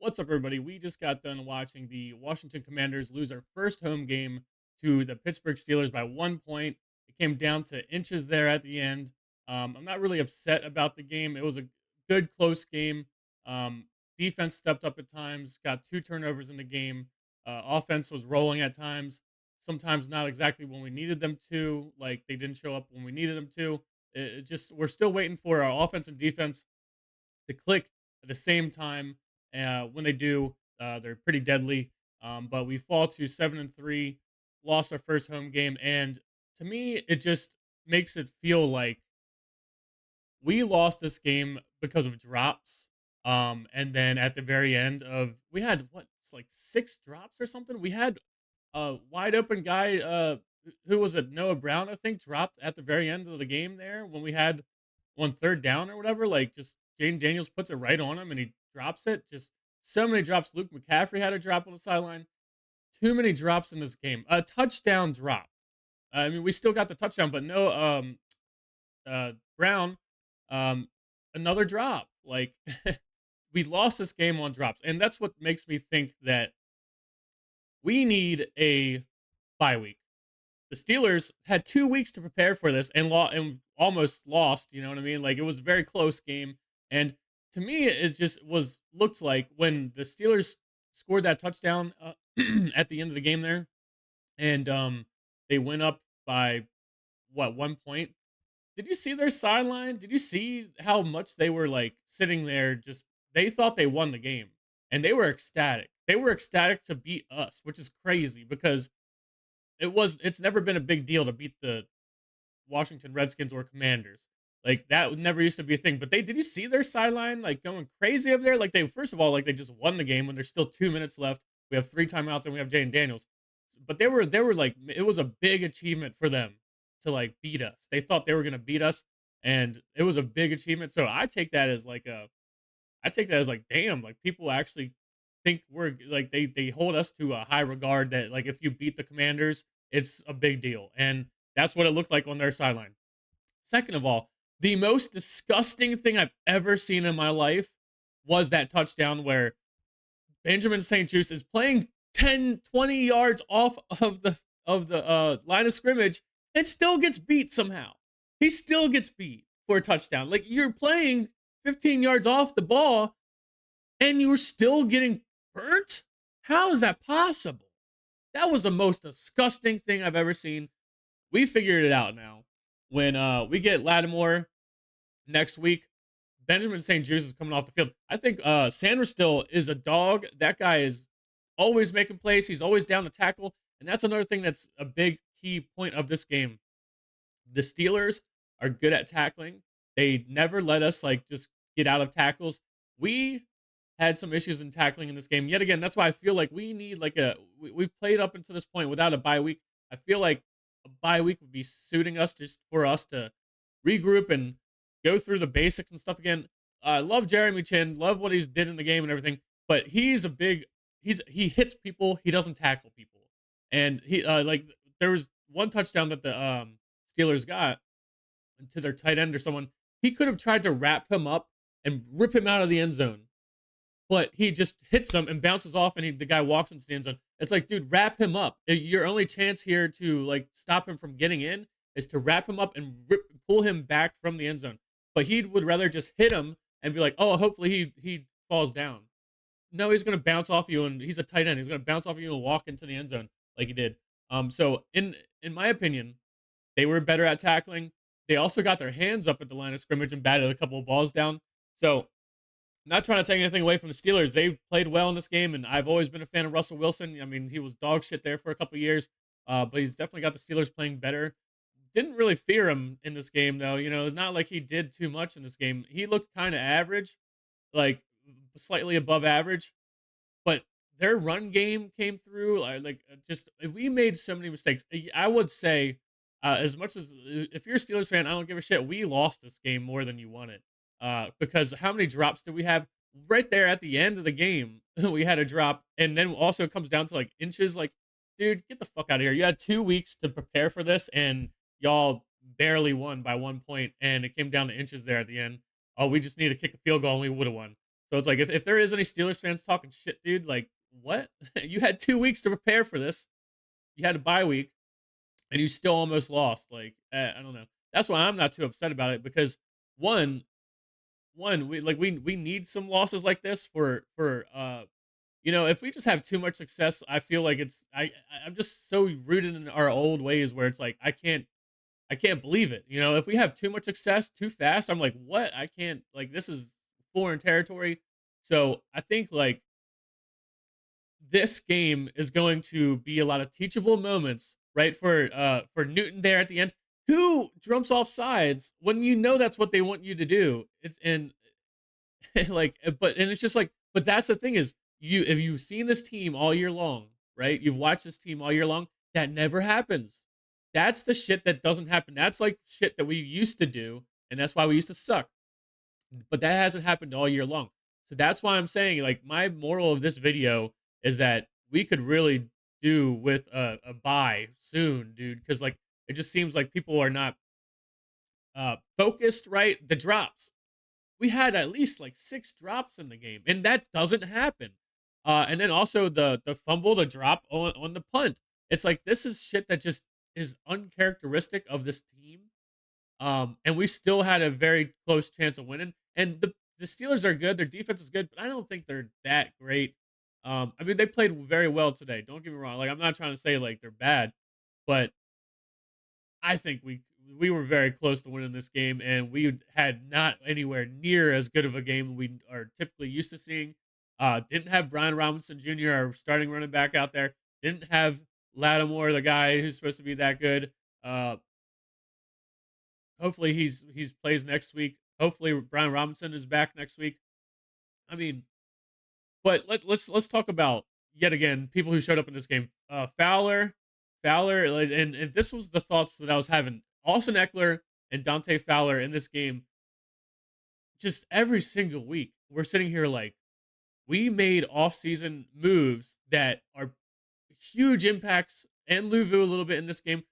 What's up, everybody? We just got done watching the Washington Commanders lose their first home game to the Pittsburgh Steelers by 1 point. It came down to inches there at the end. I'm not really upset about the game. It was a good, close game. Um, Defense stepped up at times, got two turnovers in the game. Offense was rolling at times, sometimes not exactly when we needed them to. Like they didn't show up when we needed them to. It just we're still waiting for our offense and defense to click at the same time. When they do, they're pretty deadly. But we fall to 7-3, lost our first home game, and to me, it just makes it feel like we lost this game because of drops. And then at the very end of we had what it's like six drops or something. We had a wide open guy. Who was it? Noah Brown, I think, dropped at the very end of the game there when we had on third down or whatever. Like just Jane Daniels puts it right on him and he drops it. Just so many drops. Luke McCaffrey had a drop on the sideline. Too many drops in this game. A touchdown drop. I mean, we still got the touchdown, but no. Brown, um, another drop. Like we lost this game on drops, and that's what makes me think that we need a bye week. The Steelers had 2 weeks to prepare for this and almost lost. You know what I mean? Like it was a very close game, and to me, it just was looked like when the Steelers scored that touchdown at the end of the game there, and they went up by what 1 point. Did you see their sideline? Did you see how much they were like sitting there? Just they thought they won the game, and they were ecstatic. They were ecstatic to beat us, which is crazy because it's never been a big deal to beat the Washington Redskins or Commanders. Like that never used to be a thing. But they did you see their sideline like going crazy up there? Like they first of all, like they just won the game when there's still 2 minutes left. We have three timeouts and we have Jane Daniels. But they were like it was a big achievement for them to like beat us. They thought they were gonna beat us, and it was a big achievement. So I take that as like, damn, like people actually think we're like they hold us to a high regard that like if you beat the Commanders, it's a big deal. And that's what it looked like on their sideline. Second of all, the most disgusting thing I've ever seen in my life was that touchdown where Benjamin St. Juice is playing 10, 20 yards off of the line of scrimmage and still gets beat somehow. He still gets beat for a touchdown. Like you're playing 15 yards off the ball and you're still getting burnt? How is that possible? That was the most disgusting thing I've ever seen. We figured it out now. When we get Lattimore next week, Benjamin St. Juice is coming off the field. I think Sanders still is a dog. That guy is always making plays. He's always down to tackle. And that's another thing that's a big key point of this game. The Steelers are good at tackling. They never let us like just get out of tackles. We had some issues in tackling in this game. Yet again, that's why I feel like we need like we've played up until this point without a bye week. I feel like a bye week would be suiting us just for us to regroup and go through the basics and stuff again. I love Jeremy Chin, love what he's did in the game and everything, but he hits people, he doesn't tackle people. And he like there was one touchdown that the Steelers got to their tight end or someone. He could have tried to wrap him up and rip him out of the end zone, but he just hits him and bounces off, and the guy walks into the end zone. It's like, dude, wrap him up. Your only chance here to like stop him from getting in is to wrap him up and pull him back from the end zone. But he would rather just hit him and be like, oh, hopefully he falls down. No, he's gonna bounce off you, and he's a tight end. He's gonna bounce off you and walk into the end zone like he did. So in my opinion, they were better at tackling. They also got their hands up at the line of scrimmage and batted a couple of balls down. So not trying to take anything away from the Steelers. They played well in this game, and I've always been a fan of Russell Wilson. I mean, he was dog shit there for a couple of years, but he's definitely got the Steelers playing better. Didn't really fear him in this game, though. You know, not like he did too much in this game. He looked kind of average, like slightly above average, but their run game came through. Just we made so many mistakes. I would say, as much as if you're a Steelers fan, I don't give a shit. We lost this game more than you won it. Because how many drops did we have right there at the end of the game? We had a drop, and then also it comes down to like inches. Like, dude, get the fuck out of here. You had 2 weeks to prepare for this, and y'all barely won by 1 point, and it came down to inches there at the end. Oh, we just need to kick a field goal, and we would have won. So it's like if there is any Steelers fans talking shit, dude, like what? You had 2 weeks to prepare for this. You had a bye week, and you still almost lost. Like I don't know. That's why I'm not too upset about it because one, we need some losses like this if we just have too much success, I feel like I'm just so rooted in our old ways where it's like I can't believe it. If we have too much success too fast, I'm like, what? I can't like this is foreign territory. So I think like this game is going to be a lot of teachable moments, right? For Newton there at the end, who jumps off sides when you know that's what they want you to do. It's and it's just like, but that's the thing is if you've seen this team all year long, right? You've watched this team all year long, that never happens. That's the shit that doesn't happen. That's like shit that we used to do, and that's why we used to suck. But that hasn't happened all year long. So that's why I'm saying, like, my moral of this video is that we could really do with a buy soon, dude. Because like it just seems like people are not focused, right? The drops. We had at least like 6 drops in the game, and that doesn't happen. And then also the fumble, the drop on the punt. It's like this is shit that just is uncharacteristic of this team. And we still had a very close chance of winning. And the Steelers are good. Their defense is good, but I don't think they're that great. I mean, they played very well today. Don't get me wrong. Like I'm not trying to say like they're bad, but I think we were very close to winning this game, and we had not anywhere near as good of a game we are typically used to seeing. Didn't have Brian Robinson Jr., our starting running back out there. Didn't have Lattimore, the guy who's supposed to be that good. Uh, Hopefully he's plays next week. Hopefully Brian Robinson is back next week. I mean, but let's talk about yet again people who showed up in this game. Fowler, like, and this was the thoughts that I was having. Austin Eckler and Dante Fowler in this game, just every single week, we're sitting here like we made offseason moves that are huge impacts, and Luvu a little bit in this game,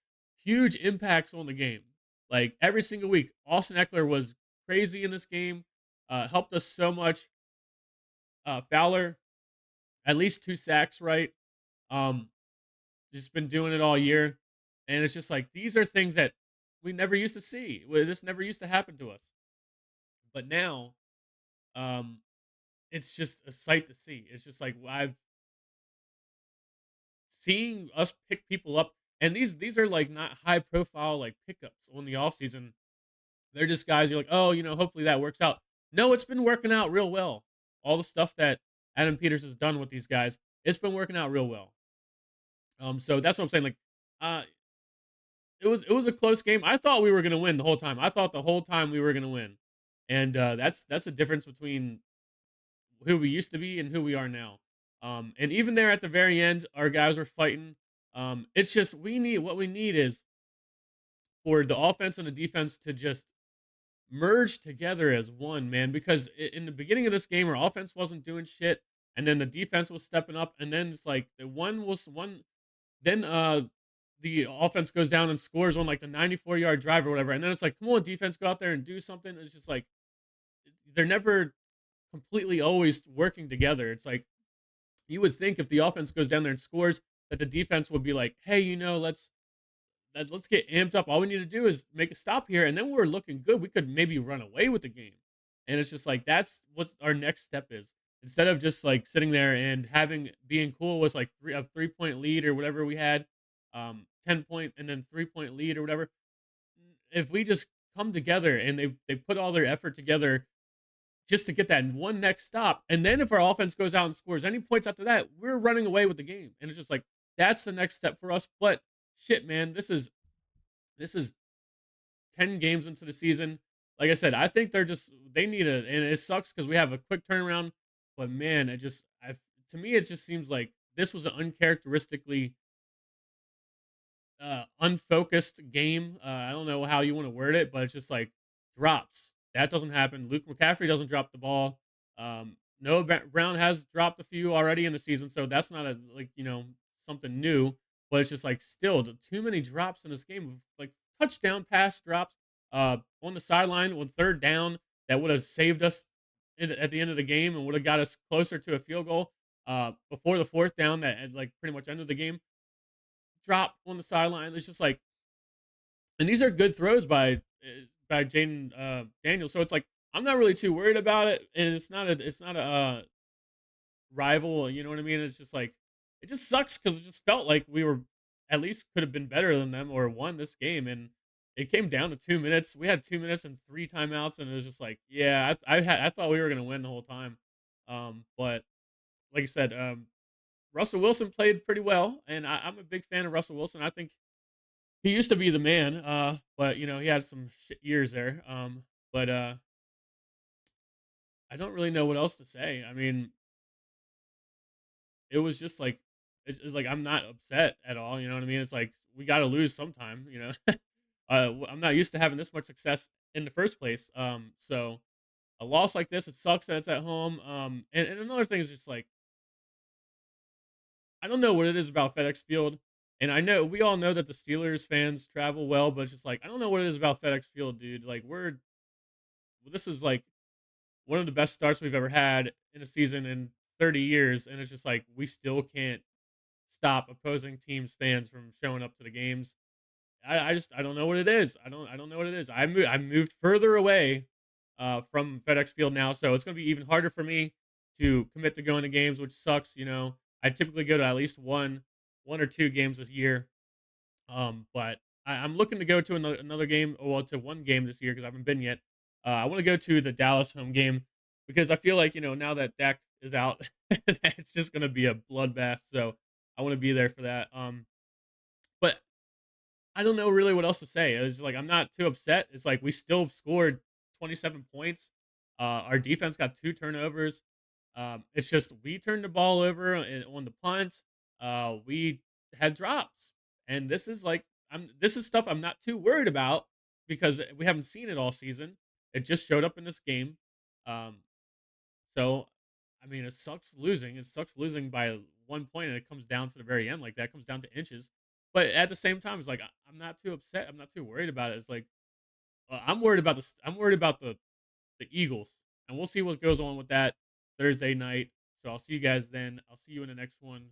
huge impacts on the game. Like every single week, Austin Eckler was crazy in this game, helped us so much. Fowler, at least 2 sacks, right? Um, just been doing it all year, and it's just like these are things that we never used to see. This never used to happen to us, but now, um, it's just a sight to see. It's just like I've seeing us pick people up, and these are like not high profile like pickups on the offseason. They're just guys you're like, oh, hopefully that works out. No, it's been working out real well. All the stuff that Adam Peters has done with these guys, it's been working out real well. So that's what I'm saying. Like, uh, it was a close game. I thought we were gonna win the whole time. I thought the whole time we were gonna win, and that's the difference between who we used to be and who we are now. And even there at the very end, our guys were fighting. It's just what we need is for the offense and the defense to just merge together as one, man. Because in the beginning of this game, our offense wasn't doing shit, and then the defense was stepping up, and then it's like the one was one. Then the offense goes down and scores on like the 94-yard drive or whatever, and then it's like, come on, defense, go out there and do something. It's just like they're never completely always working together. It's like you would think if the offense goes down there and scores, that the defense would be like, hey, let's get amped up. All we need to do is make a stop here, and then we're looking good. We could maybe run away with the game. And it's just like that's what our next step is. Instead of just like sitting there and being cool with like 3-point lead or whatever we had, 10 point and then 3-point lead or whatever. If we just come together and they put all their effort together just to get that one next stop, and then if our offense goes out and scores any points after that, we're running away with the game. And it's just like that's the next step for us. But shit, man, this is 10 games into the season. Like I said, I think they need and it sucks because we have a quick turnaround. But man, to me, it just seems like this was an uncharacteristically unfocused game. I don't know how you want to word it, but it's just like drops. That doesn't happen. Luke McCaffrey doesn't drop the ball. Noah Brown has dropped a few already in the season, so that's not something new. But it's just like still too many drops in this game. Like touchdown pass drops on the sideline on third down that would have saved us at the end of the game and would have got us closer to a field goal before the fourth down that had like pretty much ended the game. Drop on the sideline. It's just like, and these are good throws by Jaden Daniels. So it's like I'm not really too worried about it, and it's not a rival. You know what I mean? It's just like it just sucks because it just felt like we were at least could have been better than them or won this game, and it came down to 2 minutes. We had 2 minutes and three timeouts, and it was just like, yeah, I thought we were gonna win the whole time, but like I said, Russell Wilson played pretty well, and I'm a big fan of Russell Wilson. I think he used to be the man, but he had some shit years there. But I don't really know what else to say. I mean, it was just like it's like I'm not upset at all. You know what I mean? It's like we got to lose sometime. I'm not used to having this much success in the first place. So a loss like this, it sucks that it's at home. And another thing is just like I don't know what it is about FedEx Field. And I know we all know that the Steelers fans travel well, but it's just like I don't know what it is about FedEx Field, dude. Like this is like one of the best starts we've ever had in a season in 30 years, and it's just like we still can't stop opposing teams' fans from showing up to the games. I don't know what it is. I don't know what it is. I moved further away from FedEx Field now, so it's gonna be even harder for me to commit to going to games, which sucks. I typically go to at least one or two games this year. But I'm looking to go to another game, well, to one game this year because I haven't been yet. I want to go to the Dallas home game because I feel like now that Dak is out, it's just gonna be a bloodbath. So I want to be there for that. But I don't know really what else to say. It's like I'm not too upset. It's like we still scored 27 points. Our defense got two turnovers. It's just we turned the ball over on the punt. We had drops, and this is like this is stuff I'm not too worried about because we haven't seen it all season. It just showed up in this game. Um, so I mean, it sucks losing. It sucks losing by 1 point, and it comes down to the very end like that. It comes down to inches. But at the same time, it's like I'm not too upset. I'm not too worried about it. It's like I'm worried about this. I'm worried about the Eagles, and we'll see what goes on with that Thursday night. So I'll see you guys then. I'll see you in the next one.